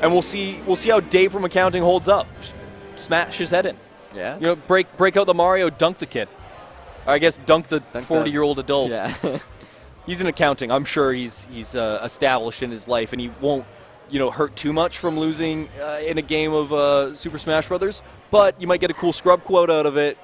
and we'll see how Dave from accounting holds up. Just smash his head in. Yeah. You know, break out the Mario, dunk the kid. Or I guess dunk the 40-year-old adult. Yeah. He's in accounting. I'm sure he's established in his life, and he won't, hurt too much from losing in a game of Super Smash Brothers. But you might get a cool scrub quote out of it.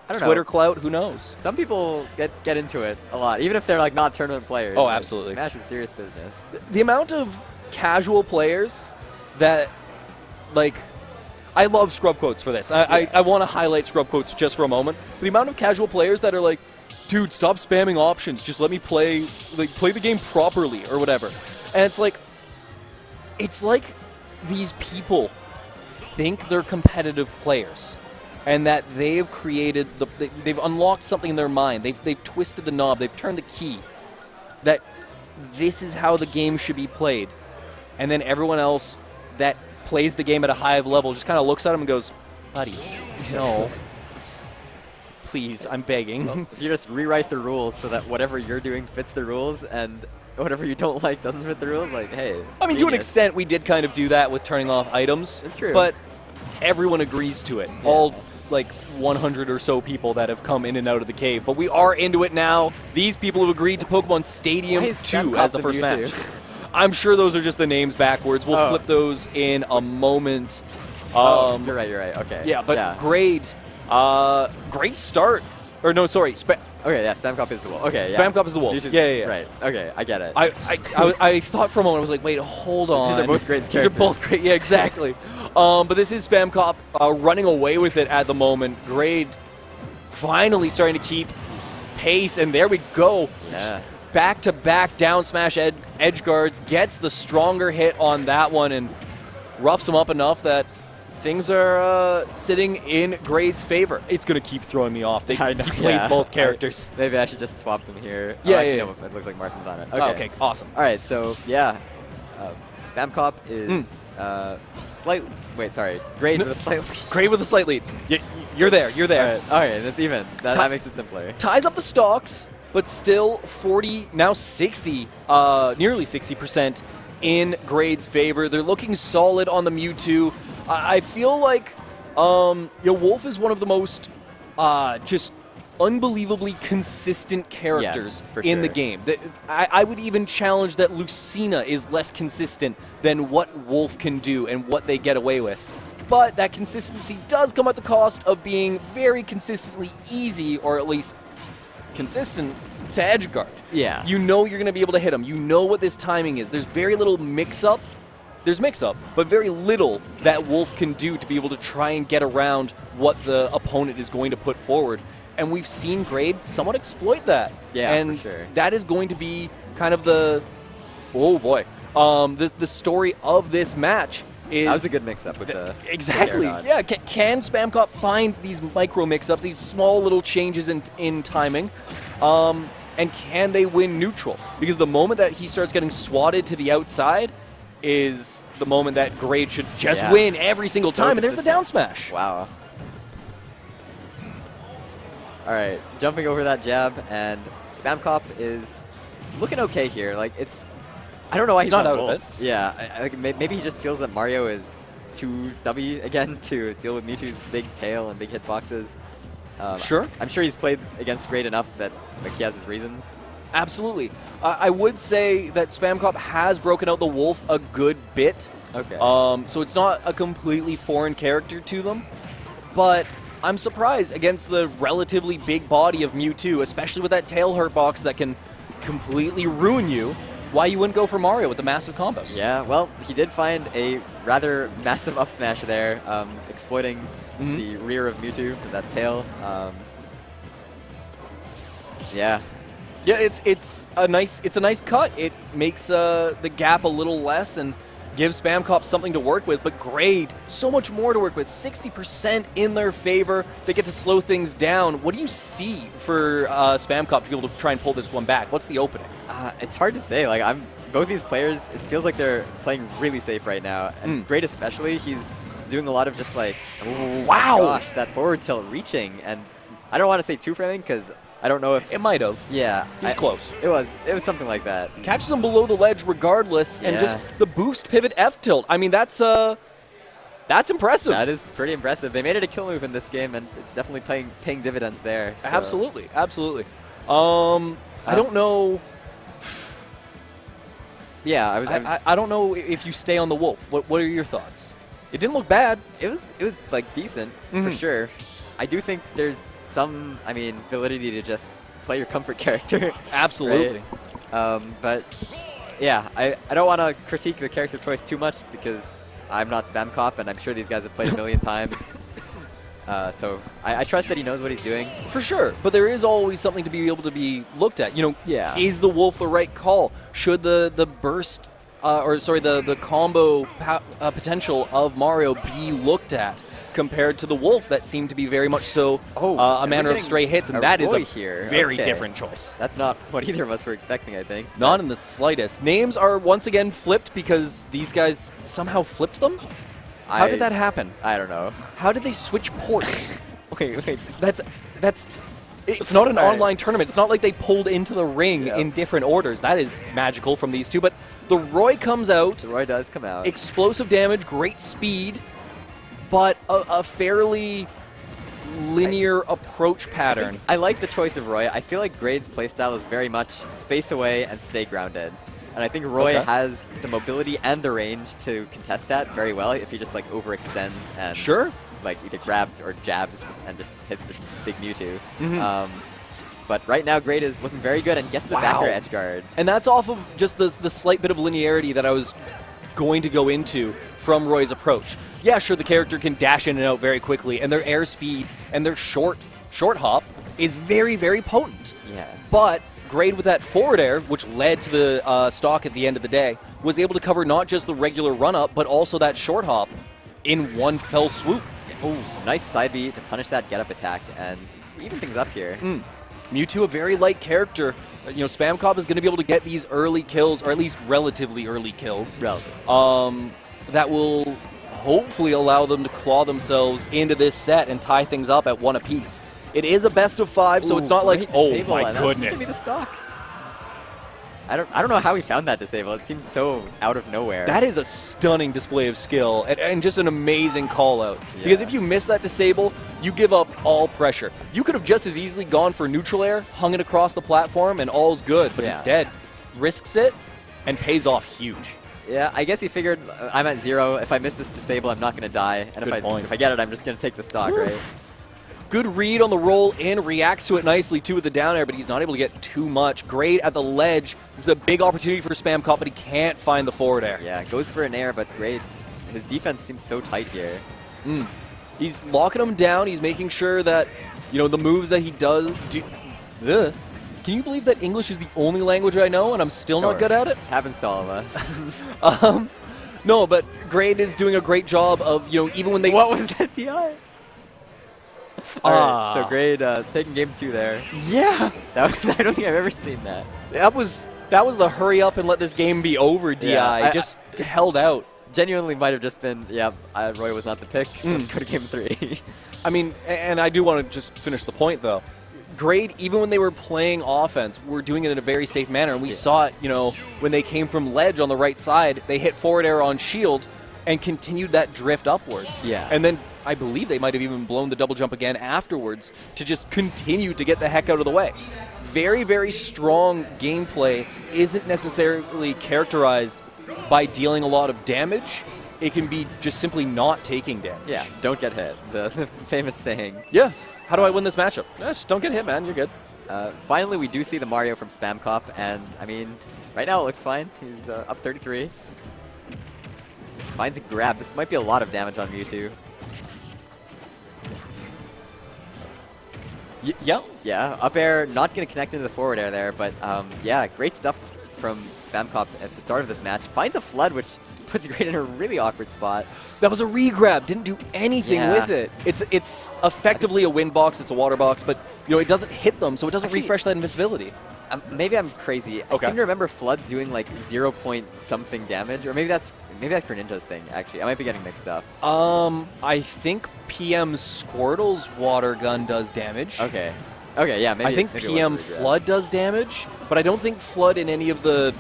I don't Twitter know. clout, who knows? Some people get into it a lot, even if they're like not tournament players. Oh, absolutely. Smash is serious business. The amount of casual players that, like, I love scrub quotes for this. I want to highlight scrub quotes just for a moment. The amount of casual players that are like, dude, stop spamming options. Just let me play the game properly or whatever. And it's like these people think they're competitive players, and that they've created they've unlocked something in their mind. They've twisted the knob. They've turned the key. That this is how the game should be played, and then everyone else that plays the game at a high level just kind of looks at him and goes, "Buddy, no, please, I'm begging." Well, if you just rewrite the rules so that whatever you're doing fits the rules, and whatever you don't like doesn't fit the rules, like, hey. I mean, to an extent, we did kind of do that with turning off items. It's true. But everyone agrees to it. Yeah. All, 100 or so people that have come in and out of the cave. But we are into it now. These people have agreed to Pokemon Stadium 2 as the first match. I'm sure those are just the names backwards. We'll flip those in a moment. You're right. Okay. Yeah, but great start. Or no, sorry. Okay, yeah, Spamcop is the wolf. Okay, yeah. Spamcop is the wolf. Yeah. Right. Okay, I get it. I thought for a moment, I was like, wait, hold on. These are both great characters. These are both great. Yeah, exactly. But this is Spamcop running away with it at the moment. Grade finally starting to keep pace, and there we go. Yeah. Back-to-back down smash edge guards, gets the stronger hit on that one, and roughs him up enough that things are sitting in Grade's favor. It's going to keep throwing me off. He plays both characters. Maybe I should just swap them here. Yeah, No, it looks like Martin's on it. Okay, awesome. All right, so, Spamcop is slight. Wait, sorry. Grade with a slight lead. Grade with a slight lead. You're there. You're there. All right, that's even. That makes it simpler. Ties up the stocks, but still 40, now 60, nearly 60% in Grade's favor. They're looking solid on the Mewtwo. I feel like Wolf is one of the most just unbelievably consistent characters in the game. I would even challenge that Lucina is less consistent than what Wolf can do and what they get away with. But that consistency does come at the cost of being very consistently easy, or at least consistent, to edge guard. Yeah. You know you're going to be able to hit him. You know what this timing is. There's very little mix-up. There's mix-up, but very little that Wolf can do to be able to try and get around what the opponent is going to put forward. And we've seen Grade somewhat exploit that. Yeah, and for sure. That is going to be kind of the story of this match. That was a good mix-up with the exactly. Yeah, can Spamcop find these micro mix-ups, these small little changes in timing, and can they win neutral? Because the moment that he starts getting swatted to the outside is the moment that Grade should just win every single time, and there's the down smash. Wow. All right, jumping over that jab, and Spamcop is looking okay here. Like, I don't know why he's not out of it. Yeah, maybe he just feels that Mario is too stubby again to deal with Mewtwo's big tail and big hitboxes. Sure. I'm sure he's played against Grade enough that he has his reasons. Absolutely. I would say that Spamcop has broken out the Wolf a good bit. Okay. So it's not a completely foreign character to them. But I'm surprised against the relatively big body of Mewtwo, especially with that tail hurt box that can completely ruin you, why you wouldn't go for Mario with the massive combos. Yeah, well, he did find a rather massive up smash there, exploiting the rear of Mewtwo with that tail. Yeah, it's a nice cut. It makes the gap a little less and gives Spamcop something to work with, but Grade, so much more to work with. 60% in their favor. They get to slow things down. What do you see for Spamcop to be able to try and pull this one back? What's the opening? It's hard to say. Like, both these players, it feels like they're playing really safe right now. And Grade especially, he's doing a lot of just like, wow, gosh, that forward tilt reaching. And I don't want to say two-framing because I don't know if It might have. Yeah, He was close. It was something like that. Catches him below the ledge regardless, and just the boost pivot F tilt. I mean, that's impressive. That is pretty impressive. They made it a kill move in this game, and it's definitely paying dividends there. So. Absolutely, absolutely. I don't know. Yeah, I don't know if you stay on the wolf. What are your thoughts? It didn't look bad. It was like decent for sure. I do think there's some, validity to just play your comfort character. Absolutely. Right? But yeah, I don't want to critique the character choice too much because I'm not Spamcop, and I'm sure these guys have played a million times. So I trust that he knows what he's doing. For sure, but there is always something to be able to be looked at. Is the wolf the right call? Should the burst, the combo potential of Mario be looked at compared to the wolf that seemed to be very much so a manner of stray hits, and that is a very different choice. That's not what either of us were expecting, I think. Not in the slightest. Names are once again flipped because these guys somehow flipped them? How did that happen? I don't know. How did they switch ports? wait. It's not an online tournament. It's not like they pulled into the ring in different orders. That is magical from these two. But the Roy comes out. The Roy does come out. Explosive damage, great speed, but a fairly linear approach pattern. I like the choice of Roy. I feel like Grade's playstyle is very much space away and stay grounded. And I think Roy has the mobility and the range to contest that very well if he just like overextends and like either grabs or jabs and just hits this big Mewtwo. But right now Grade is looking very good and gets the backer edge guard. And that's off of just the slight bit of linearity that I was going to go into from Roy's approach. Yeah, sure, the character can dash in and out very quickly, and their airspeed and their short hop is very, very potent. Yeah. But Grade with that forward air, which led to the stock at the end of the day, was able to cover not just the regular run-up, but also that short hop in one fell swoop. Ooh, nice side B to punish that get-up attack and even things up here. Mewtwo, a very light character. Spamcop is going to be able to get these early kills, or at least relatively early kills. That will hopefully allow them to claw themselves into this set and tie things up at one apiece. It is a best of 5, so it's not like, oh my goodness. That seems to be the stock. I don't know how he found that disable. It seems so out of nowhere. That is a stunning display of skill and just an amazing call out. Yeah. Because if you miss that disable, you give up all pressure. You could have just as easily gone for neutral air, hung it across the platform, and all's good. But instead, risks it and pays off huge. Yeah, I guess he figured I'm at 0. If I miss this disable, I'm not going to die. And if I get it, I'm just going to take the stock, right? Good read on the roll in, reacts to it nicely too with the down air, but he's not able to get too much. Great at the ledge. This is a big opportunity for Spamcop, but he can't find the forward air. Yeah, goes for an air, but great. His defense seems so tight here. He's locking him down. He's making sure that, the moves that he does do. Can you believe that English is the only language I know and I'm still not good at it? Happens to all of us. No, but Grade is doing a great job of, even when they... What was that DI? Alright, so Grade taking game 2 there. Yeah! I don't think I've ever seen that. That was the hurry up and let this game be over DI. Yeah, just held out. Genuinely might have just been, Roy was not the pick. Let's go to game 3. I mean, and I do want to just finish the point, though. Grade, even when they were playing offense, were doing it in a very safe manner. And we saw it, when they came from ledge on the right side, they hit forward air on shield and continued that drift upwards. Yeah. And then I believe they might have even blown the double jump again afterwards to just continue to get the heck out of the way. Very, very strong gameplay isn't necessarily characterized by dealing a lot of damage. It can be just simply not taking damage. Yeah, don't get hit. The famous saying. Yeah. How do I win this matchup? Just don't get hit, man. You're good. Finally, we do see the Mario from Spamcop, and, right now it looks fine. He's up 33. Finds a grab. This might be a lot of damage on Mewtwo. Yeah, up air, not going to connect into the forward air there, but great stuff from Spamcop at the start of this match. Finds a flood, which puts Grade in a really awkward spot. That was a re-grab. Didn't do anything with it. It's effectively a wind box. It's a water box, but it doesn't hit them, so it doesn't refresh that invincibility. Maybe I'm crazy. I seem to remember Flood doing like 0 point something damage, or maybe that's Greninja's thing. Actually, I might be getting mixed up. I think PM Squirtle's water gun does damage. Okay. Okay, yeah, maybe. I think PM Flood does damage, but I don't think Flood in any of the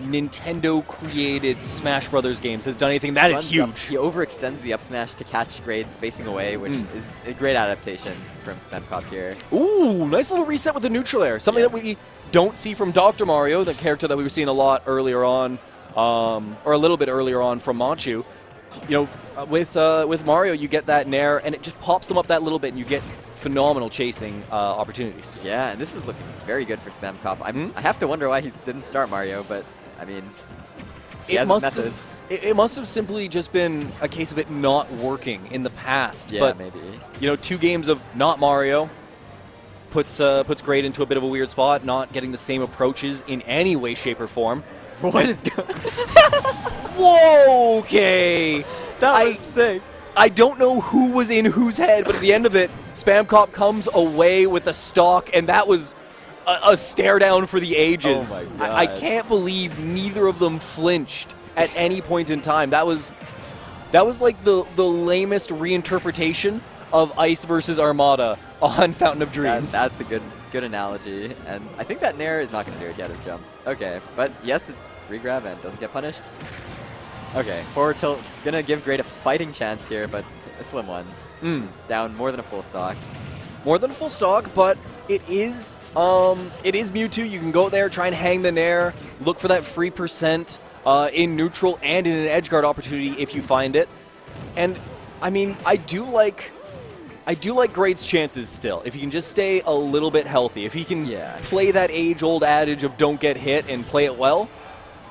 Nintendo-created Smash Brothers games has done anything. That is huge. He overextends the up smash to catch Grade spacing away, which is a great adaptation from Spamcop here. Ooh, nice little reset with the neutral air. Something that we don't see from Dr. Mario, the character that we were seeing a lot earlier on, or a little bit earlier on from Mewtwo. You know, with Mario, you get that nair, and it just pops them up that little bit, and you get phenomenal chasing opportunities. Yeah, and this is looking very good for Spamcop. I have to wonder why he didn't start Mario, but I mean, he has methods. It must have simply just been a case of it not working in the past. Yeah, but, maybe. You know, 2 games of not Mario puts Grade into a bit of a weird spot, not getting the same approaches in any way, shape, or form. What is going? Whoa! Okay, that was sick. I don't know who was in whose head, but at the end of it, Spamcop comes away with a stock, and that was a stare down for the ages. Oh my God. I can't believe neither of them flinched at any point in time. That was like the lamest reinterpretation of Ice versus Armada on Fountain of Dreams. That's a good analogy, and I think that Nair is not going to do it yet, his jump. Okay, but yes, the regrab and doesn't get punished. Okay, forward tilt, gonna give Grade a fighting chance here, but a slim one. He's down more than a full stock. More than a full stock, but it is Mewtwo. You can go there, try and hang the Nair, look for that free percent in neutral and in an edge guard opportunity if you find it. And I mean, I do like Grade's chances still. If he can just stay a little bit healthy, if he can play that age-old adage of don't get hit and play it well,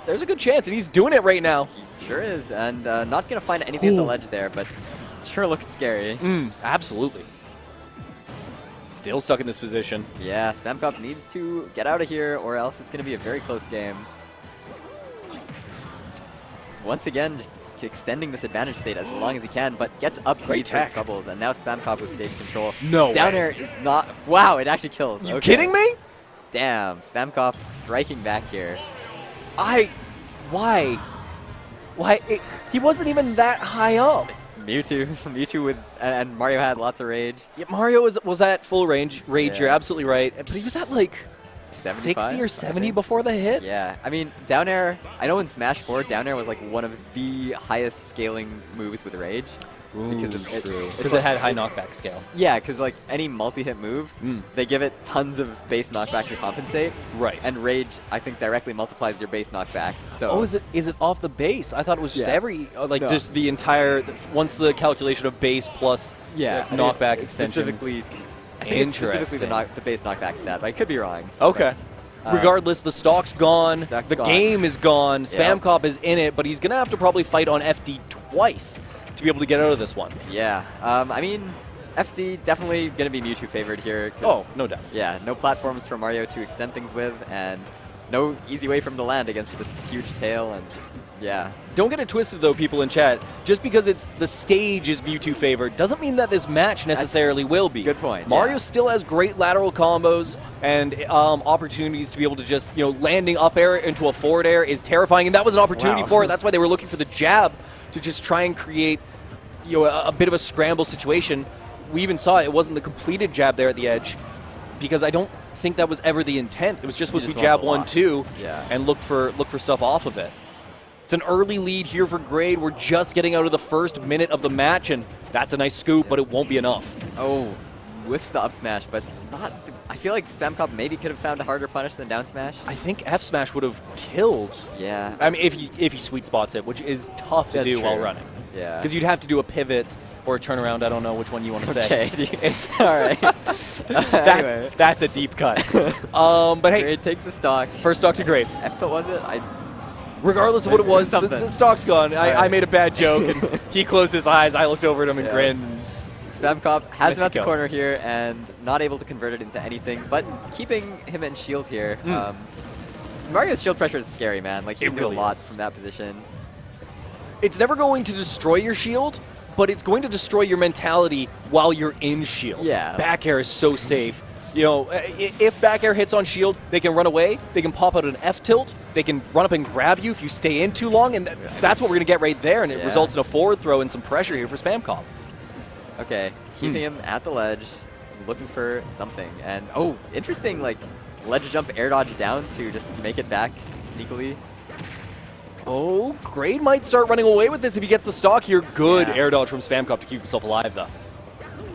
there's a good chance, and he's doing it right now. He sure is, and not going to find anything at the ledge there, but it sure looks scary. Absolutely. Still stuck in this position. Yeah, Spamcop needs to get out of here, or else it's going to be a very close game. Once again, just extending this advantage state as long as he can, but gets upgrades his troubles, and now Spamcop with stage control. No Down way. air is not... Wow, it actually kills. You kidding me? Damn, Spamcop striking back here. Why? He wasn't even that high up. Mewtwo with, and Mario had lots of rage. Yeah, Mario was at full rage. You're absolutely right. But he was at like 60 or 70 before the hit. Yeah, I mean, down air, I know in Smash 4, down air was like one of the highest scaling moves with rage. Because it had high knockback scale. Yeah, because like any multi-hit move, they give it tons of base knockback to compensate. Right. And rage, I think, directly multiplies your base knockback. So. Is it off the base? I thought it was just just the entire once the calculation of base plus knockback extension. Specifically, specifically the base knockback stat, but I could be wrong. Okay. Regardless, the stock's gone. The game is gone. Spamcop is in it, but he's gonna have to probably fight on FD twice to be able to get out of this one. Yeah, I mean, FD definitely going to be Mewtwo favored here. Oh, no doubt. Yeah, no platforms for Mario to extend things with, and no easy way for him to land against this huge tail, and yeah. Don't get it twisted, though, people in chat. Just because the stage is Mewtwo favored doesn't mean that this match necessarily will be. Good point. Mario still has great lateral combos and opportunities to be able to just, landing up air into a forward air is terrifying, and that was an opportunity for it. That's why they were looking for the jab to just try and create a bit of a scramble situation. We even saw it wasn't the completed jab there at the edge, because I don't think that was ever the intent. It was just supposed to be jab 1-2 and look for stuff off of it. It's an early lead here for Grade. We're just getting out of the first minute of the match, and that's a nice scoop, but it won't be enough. Oh, whiffs the up smash, but not. I feel like Spamcop maybe could have found a harder punish than down smash. I think F smash would have killed. Yeah. I mean, if he sweet spots it, which is tough to do while running. Yeah. Because you'd have to do a pivot or a turnaround. I don't know which one you want to say. Okay. All right. That's a deep cut. But hey, Grade takes the stock. First stock to Grade. F tilt was it? Regardless of what it was, the stock's gone. I made a bad joke, and he closed his eyes. I looked over at him and grinned. Spamcop has him at the corner here and not able to convert it into anything, but keeping him in shield here. Mario's shield pressure is scary, man. Like, he can do a lot from that position. It's never going to destroy your shield, but it's going to destroy your mentality while you're in shield. Yeah. Back air is so safe. If back air hits on shield, they can run away, they can pop out an F tilt, they can run up and grab you if you stay in too long, and that's what we're going to get right there, and it results in a forward throw and some pressure here for Spamcop. Okay, keeping him at the ledge. looking for something. And, oh, interesting, like, ledge jump air dodge down to just make it back sneakily. Oh, Grade might start running away with this if he gets the stock here. Good Yeah. air dodge from Spamcop to keep himself alive, though.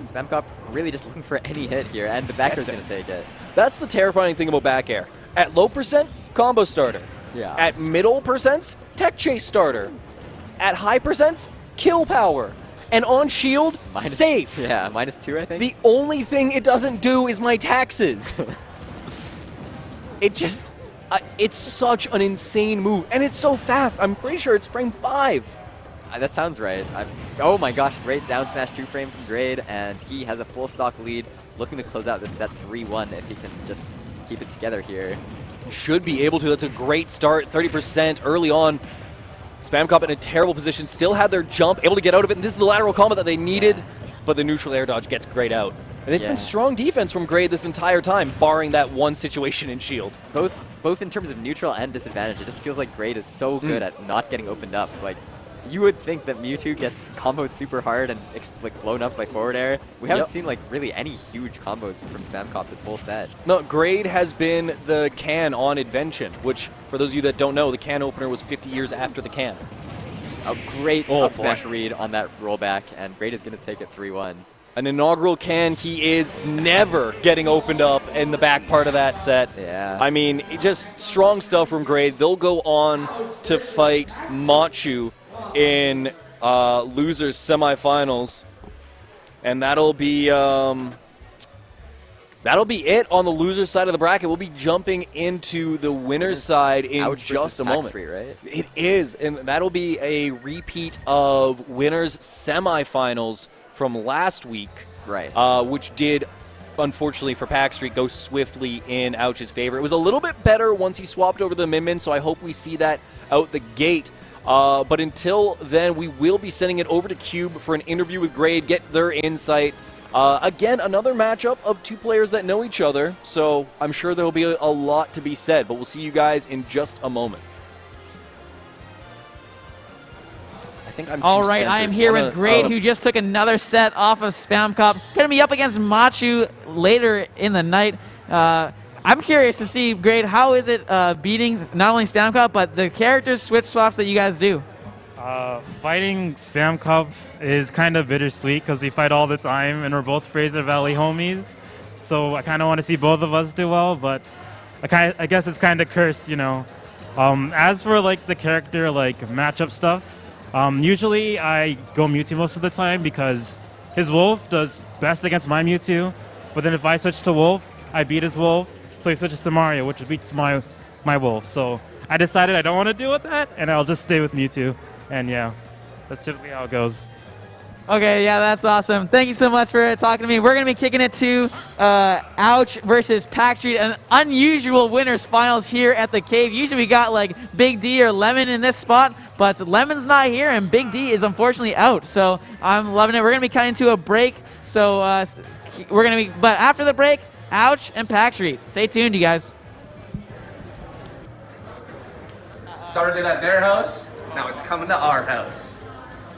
Spamcop really just looking for any hit here, and the back air is going to take it. That's the terrifying thing about back air. At low percent, combo starter. Yeah. At middle percents, tech chase starter. At high percents, kill power. And on shield, safe. Yeah, -2, I think. The only thing it doesn't do is my taxes. It just, it's such an insane move. And it's so fast. I'm pretty sure it's frame 5. That sounds right. Oh my gosh, great down smash 2 frame from Grade, and he has a full stock lead, looking to close out the set 3-1 if he can just keep it together here. Should be able to. That's a great start. 30% early on. Spamcop in a terrible position. Still had their jump, able to get out of it. And this is the lateral combo that they needed, but the neutral air dodge gets Grade out. And it's been strong defense from Grade this entire time, barring that one situation in shield. Both in terms of neutral and disadvantage. It just feels like Grade is so good at not getting opened up. Like, you would think that Mewtwo gets comboed super hard and like blown up by forward air. We haven't seen like really any huge combos from Spamcop this whole set. No, Grade has been the can on Invention, which, for those of you that don't know, the can opener was 50 years after the can. A great up smash read on that rollback, and Grade is going to take it 3-1. An inaugural can, he is never getting opened up in the back part of that set. Yeah. I mean, just strong stuff from Grade. They'll go on to fight Mewtwo in losers semifinals, and that'll be it on the losers side of the bracket. We'll be jumping into the winners side in just a moment. Right? It is, and that'll be a repeat of winners semifinals from last week, right? Which did, unfortunately for Pack Street, go swiftly in Ouch's favor. It was a little bit better once he swapped over the Min-Min, so I hope we see that out the gate. But until then, we will be sending it over to Cube for an interview with Grade, get their insight. Again, another matchup of two players that know each other, so I'm sure there will be a lot to be said, but we'll see you guys in just a moment. I think I'm All right, I am here with Grade, who just took another set off of Spamcop. Going to be up against Mewtwo later in the night. I'm curious to see, Grade, how is it beating not only Spamcop, but the characters switch swaps that you guys do? Fighting Spamcop is kind of bittersweet because we fight all the time and we're both Fraser Valley homies. So I kind of want to see both of us do well, but I guess it's kind of cursed, you know. As for like the character like matchup stuff, usually I go Mewtwo most of the time because his Wolf does best against my Mewtwo, but then if I switch to Wolf, I beat his Wolf. So he switches to Mario, which beats my Wolf. So I decided I don't want to deal with that, and I'll just stay with Mewtwo. And yeah, that's typically how it goes. Okay, yeah, that's awesome. Thank you so much for talking to me. We're going to be kicking it to Ouch versus Pack Street, an unusual winners finals here at the Cave. Usually we got like Big D or Lemon in this spot, but Lemon's not here, and Big D is unfortunately out. So I'm loving it. We're going to be cutting to a break. So we're going to be, but after the break, Ouch and Pack Street. Stay tuned, you guys. Started it at their house, now it's coming to our house.